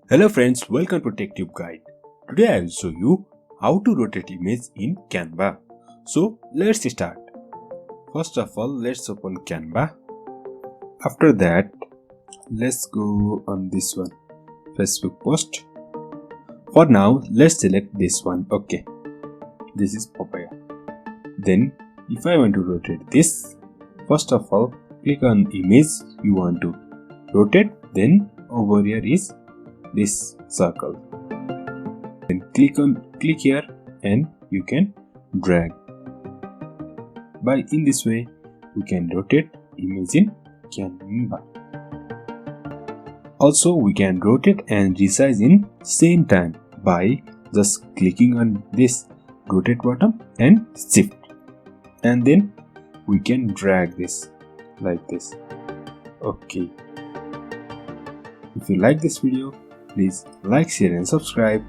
Hello friends, welcome to TechTechGuide. Today I will show you how to rotate image in Canva. So let's start. First of all, let's open Canva. After that, let's go on this one, Facebook post. For now, let's select this one. Okay, this is papaya. Then if I want to rotate this, first of all, click on image you want to rotate. Then over here is this circle. Then click here and you can drag. In this way we can rotate image in Canva. Also we can rotate and resize in same time by just clicking on this rotate button and shift, and then we can drag this like this. Okay, if you like this video, please like, share and subscribe.